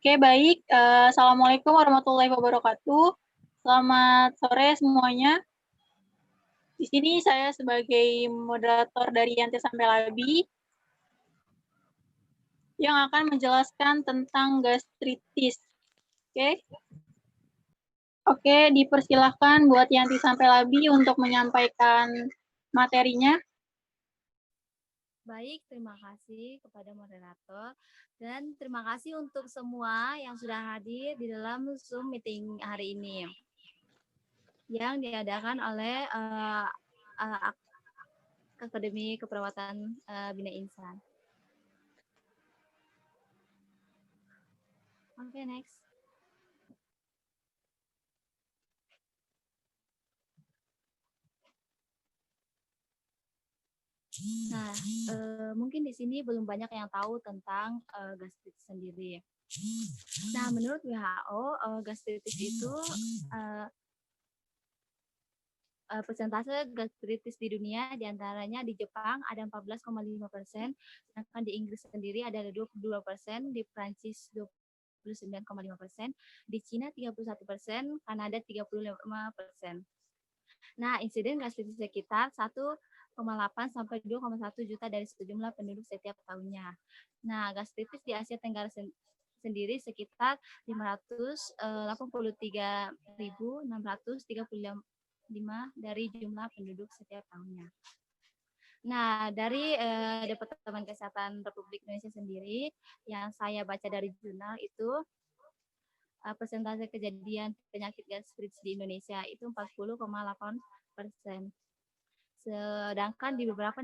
Oke, baik. Assalamualaikum warahmatullahi wabarakatuh. Selamat sore semuanya. Di sini saya sebagai moderator dari Yanti Sampai Labi yang akan menjelaskan tentang gastritis. Oke. Oke, dipersilahkan buat Yanti Sampai Labi untuk menyampaikan materinya. Baik, terima kasih kepada moderator dan terima kasih untuk semua yang sudah hadir di dalam Zoom meeting hari ini yang diadakan oleh Akademi Keperawatan Bina Insan. Oke, next. Nah, mungkin di sini belum banyak yang tahu tentang gastritis sendiri. Nah, menurut WHO, gastritis itu persentase gastritis di dunia diantaranya di Jepang ada 14,5%, sedangkan di Inggris sendiri ada 22%, di Prancis 29,5%, di Cina 31%, Kanada 35%. Nah, insiden gastritis sekitar 1,8 sampai 2,1 juta dari sejumlah penduduk setiap tahunnya. Nah, gastritis di Asia Tenggara sendiri sekitar 583.635 dari jumlah penduduk setiap tahunnya. Nah, dari Departemen Kesehatan Republik Indonesia sendiri, yang saya baca dari jurnal itu, persentase kejadian penyakit gastritis di Indonesia itu 40,8%. Sedangkan di beberapa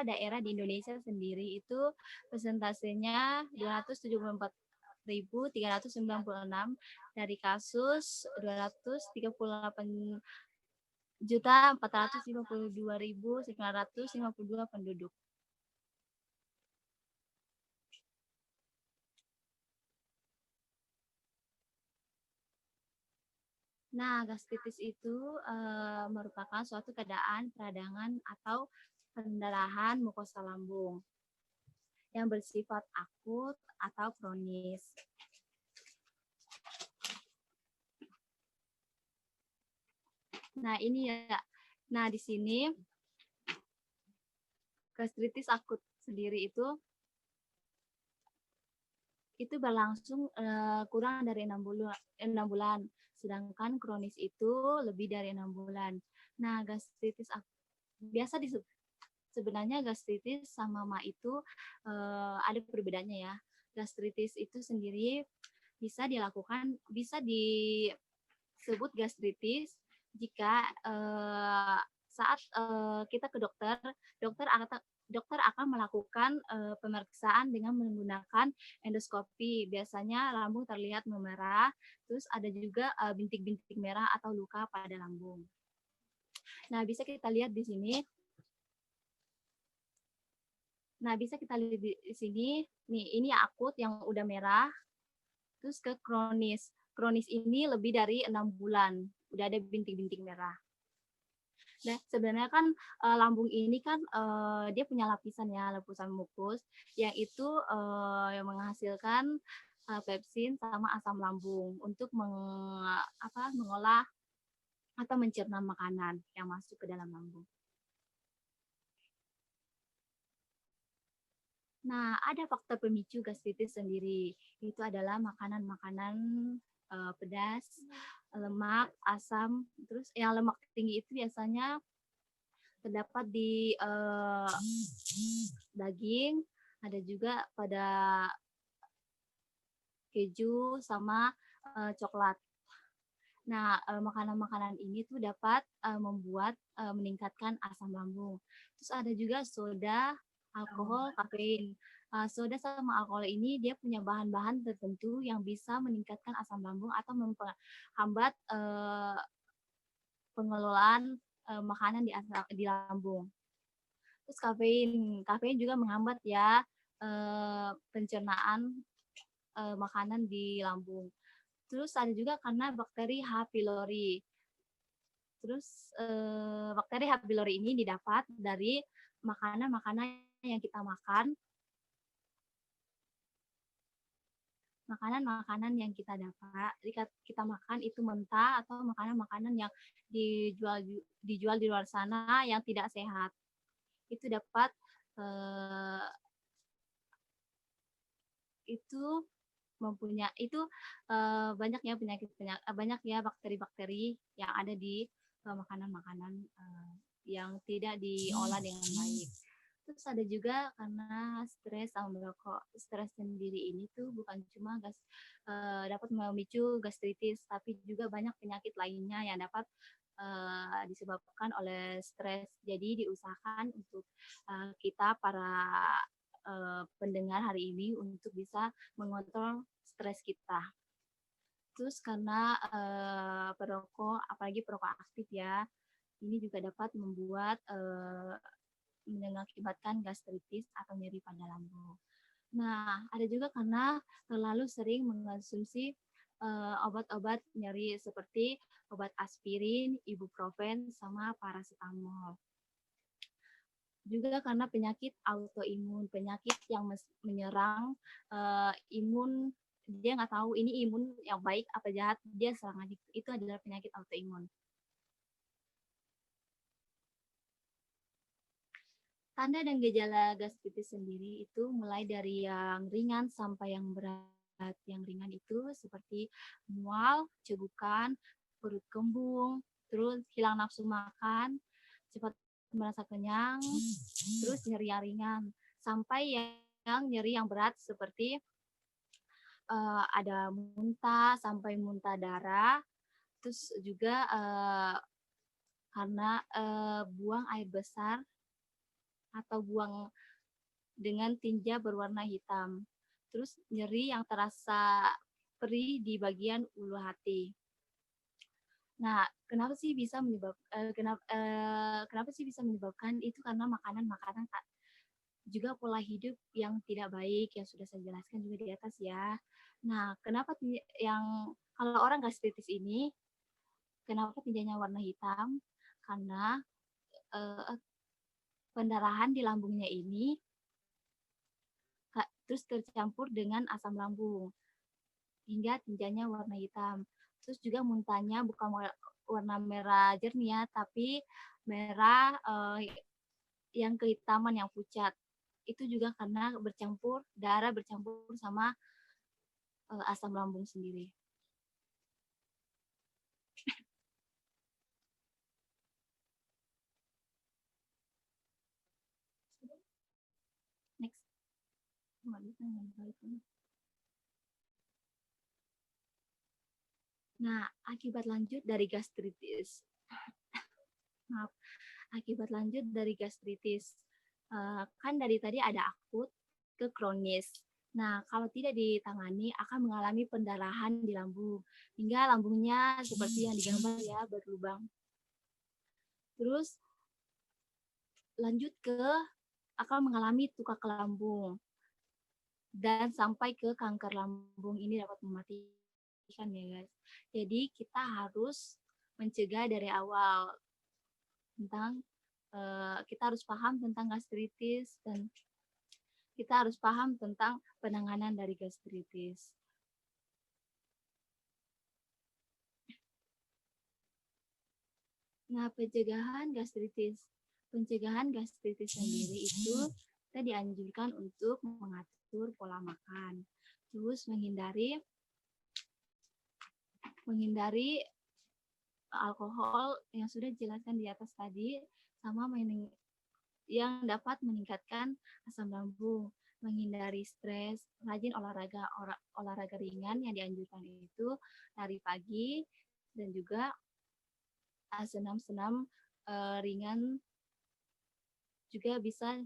daerah di Indonesia sendiri itu persentasenya 274.396 dari kasus 238.452.952 penduduk. Nah, gastritis itu merupakan suatu keadaan peradangan atau pendarahan mukosa lambung yang bersifat akut atau kronis. Nah, ini ya. Nah, di sini gastritis akut sendiri itu berlangsung kurang dari 6 bulan, sedangkan kronis itu lebih dari 6 bulan. Nah, gastritis biasa sebenarnya gastritis sama MA itu ada perbedaannya ya. Gastritis itu sendiri bisa disebut gastritis jika saat kita ke dokter akan melakukan pemeriksaan dengan menggunakan endoskopi. Biasanya lambung terlihat memerah, terus ada juga bintik-bintik merah atau luka pada lambung. Nah, bisa kita lihat di sini. Nih, ini akut yang udah merah, terus ke kronis. Kronis ini lebih dari 6 bulan, udah ada bintik-bintik merah. Nah, sebenarnya kan lambung ini kan dia punya lapisan mukus yang itu yang menghasilkan pepsin sama asam lambung untuk mengolah atau mencerna makanan yang masuk ke dalam lambung. Nah, ada faktor pemicu gastritis sendiri. Itu adalah makanan-makanan pedas, lemak, asam. Terus yang lemak tinggi itu biasanya terdapat di daging, ada juga pada keju sama coklat. Nah, makanan-makanan ini tuh dapat membuat meningkatkan asam lambung. Terus ada juga soda, alkohol, kafein. Soda sama alkohol ini dia punya bahan-bahan tertentu yang bisa meningkatkan asam lambung atau menghambat pengelolaan makanan di lambung. Terus kafein juga menghambat ya pencernaan makanan di lambung. Terus ada juga karena bakteri H. pylori. Terus bakteri H. pylori ini didapat dari makanan-makanan yang kita makan makanan-makanan yang kita dapat, kita makan itu mentah atau makanan-makanan yang dijual di luar sana yang tidak sehat. Itu dapat itu mempunyai itu banyak ya banyak ya bakteri-bakteri yang ada di makanan-makanan yang tidak diolah dengan baik. Terus ada juga karena stres sama merokok. Stres sendiri ini tuh bukan cuma dapat memicu gastritis, tapi juga banyak penyakit lainnya yang dapat disebabkan oleh stres. Jadi diusahakan untuk kita para pendengar hari ini untuk bisa mengontrol stres kita. Terus karena perokok, apalagi perokok aktif ya, ini juga dapat membuat mengakibatkan gastritis atau nyeri pada lambung. Nah, ada juga karena terlalu sering mengonsumsi obat-obat nyeri seperti obat aspirin, ibuprofen, sama paracetamol. Juga karena penyakit autoimun, penyakit yang menyerang imun, dia nggak tahu ini imun yang baik apa jahat, dia serang aja. Itu adalah penyakit autoimun. Tanda dan gejala gastritis sendiri itu mulai dari yang ringan sampai yang berat. Yang ringan itu seperti mual, cegukan, perut kembung, terus hilang nafsu makan, cepat merasa kenyang, terus nyeri yang ringan, sampai yang nyeri yang berat seperti ada muntah sampai muntah darah, terus juga karena buang air besar atau buang dengan tinja berwarna hitam. Terus nyeri yang terasa perih di bagian ulu hati. Nah, kenapa sih bisa menyebabkan itu karena makanan-makanan juga pola hidup yang tidak baik yang sudah saya jelaskan juga di atas ya. Nah, kenapa yang kalau orang gastritis ini kenapa tinjanya warna hitam? Karena pendarahan di lambungnya ini terus tercampur dengan asam lambung hingga tinjanya warna hitam. Terus juga muntahnya bukan warna merah jernih ya, tapi merah yang kehitaman yang pucat. Itu juga karena darah bercampur sama asam lambung sendiri. Next. Nah, akibat lanjut dari gastritis. Maaf, akibat lanjut dari gastritis. Kan dari tadi ada akut ke kronis. Nah, kalau tidak ditangani akan mengalami pendarahan di lambung hingga lambungnya seperti yang digambar ya, berlubang. Terus lanjut ke akan mengalami tukak lambung dan sampai ke kanker lambung. Ini dapat mematikan ya guys. Jadi kita harus mencegah dari awal tentang kita harus paham tentang gastritis dan kita harus paham tentang penanganan dari gastritis. Nah, pencegahan gastritis. Pencegahan gastritis sendiri itu kita dianjurkan untuk mengatur pola makan. Terus menghindari alkohol yang sudah dijelaskan di atas tadi, sama yang dapat meningkatkan asam lambung, menghindari stres, rajin olahraga ringan yang dianjurkan itu lari pagi dan juga senam-senam ringan, juga bisa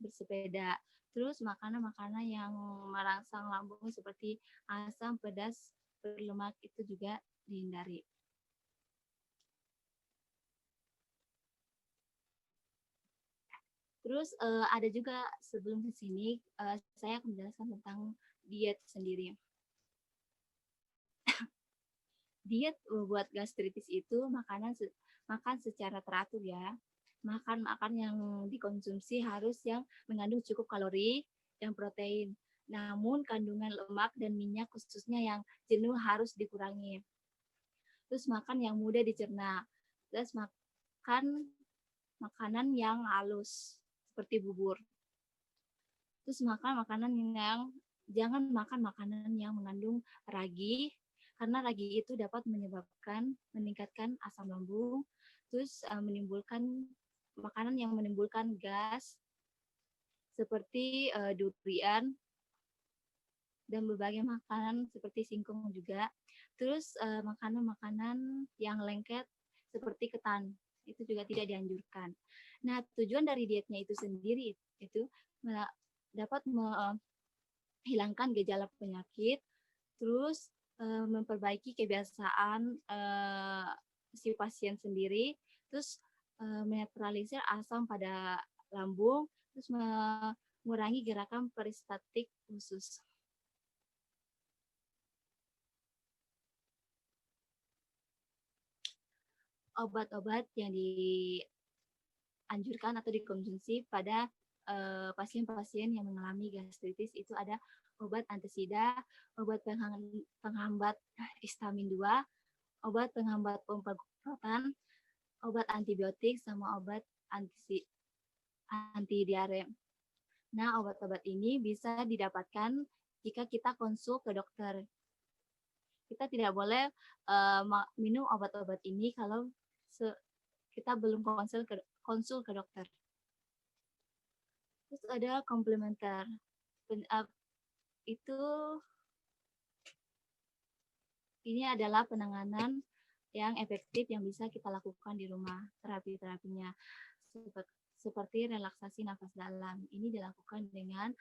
bersepeda. Terus makanan-makanan yang merangsang lambung seperti asam, pedas, berlemak itu juga dihindari. Terus ada juga sebelum ke sini saya akan menjelaskan tentang diet sendiri. Diet buat gastritis itu makan secara teratur ya. Makan yang dikonsumsi harus yang mengandung cukup kalori dan protein. Namun kandungan lemak dan minyak khususnya yang jenuh harus dikurangi. Terus makan yang mudah dicerna. Terus makan makanan yang halus seperti bubur. Terus makan makanan yang jangan makan makanan yang mengandung ragi karena ragi itu dapat meningkatkan asam lambung, terus menimbulkan makanan yang menimbulkan gas seperti durian dan berbagai makanan seperti singkong juga. Terus makanan-makanan yang lengket seperti ketan itu juga tidak dianjurkan. Nah, tujuan dari dietnya itu sendiri itu dapat menghilangkan gejala penyakit, terus memperbaiki kebiasaan si pasien sendiri, terus menetralisir asam pada lambung, terus mengurangi gerakan peristatik usus. Obat-obat yang dianjurkan atau dikonsumsi pada pasien-pasien yang mengalami gastritis itu ada obat antisida, obat penghambat histamin 2, obat penghambat pompa proton, obat antibiotik, sama obat anti diare. Nah, obat-obat ini bisa didapatkan jika kita konsul ke dokter. Kita tidak boleh minum obat-obat ini kalau kita belum konsul ke dokter. Terus ada komplementer. Ini adalah penanganan yang efektif yang bisa kita lakukan di rumah, terapinya seperti relaksasi nafas dalam. Ini dilakukan dengan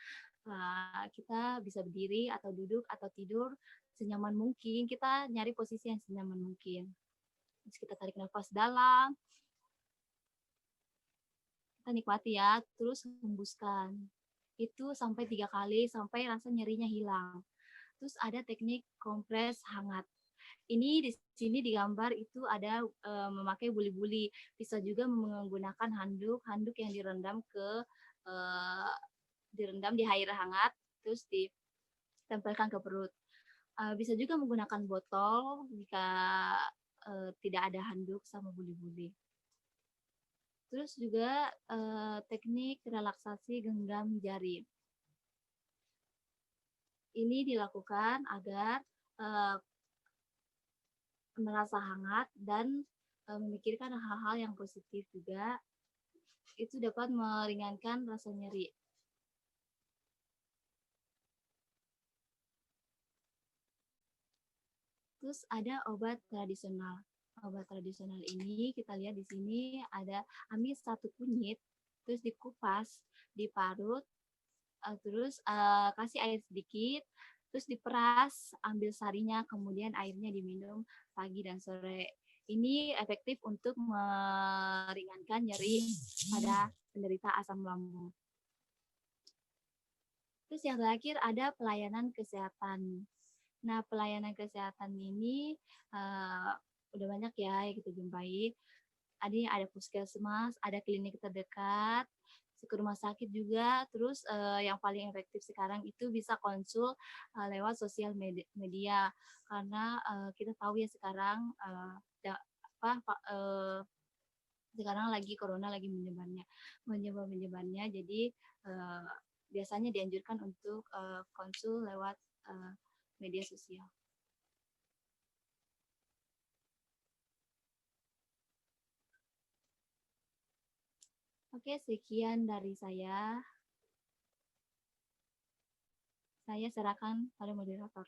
kita bisa berdiri atau duduk atau tidur senyaman mungkin. Kita nyari posisi yang senyaman mungkin. Terus kita tarik nafas dalam, kita nikmati ya, terus hembuskan. Itu sampai 3 kali sampai rasa nyerinya hilang. Terus ada teknik kompres hangat. Ini di sini digambar itu ada memakai buli-buli. Bisa juga menggunakan handuk yang direndam direndam di air hangat, terus ditempelkan ke perut. Bisa juga menggunakan botol jika tidak ada handuk sama buli-buli. Terus juga teknik relaksasi genggam jari. Ini dilakukan agar merasa hangat dan memikirkan hal-hal yang positif juga. Itu dapat meringankan rasa nyeri. Terus ada obat tradisional. Obat tradisional ini kita lihat di sini ada ambil 1 kunyit, terus dikupas, diparut, terus kasih air sedikit, terus diperas, ambil sarinya, kemudian airnya diminum pagi dan sore. Ini efektif untuk meringankan nyeri pada penderita asam lambung. Terus yang terakhir ada pelayanan kesehatan. Nah, pelayanan kesehatan ini udah banyak ya yang kita jumpai. Ada puskesmas, ada klinik terdekat, ke rumah sakit juga. Terus yang paling efektif sekarang itu bisa konsul lewat sosial media karena kita tahu ya sekarang sekarang lagi corona lagi menyebarnya. Jadi biasanya dianjurkan untuk konsul lewat media sosial. Oke, sekian dari saya. Saya serahkan pada moderator.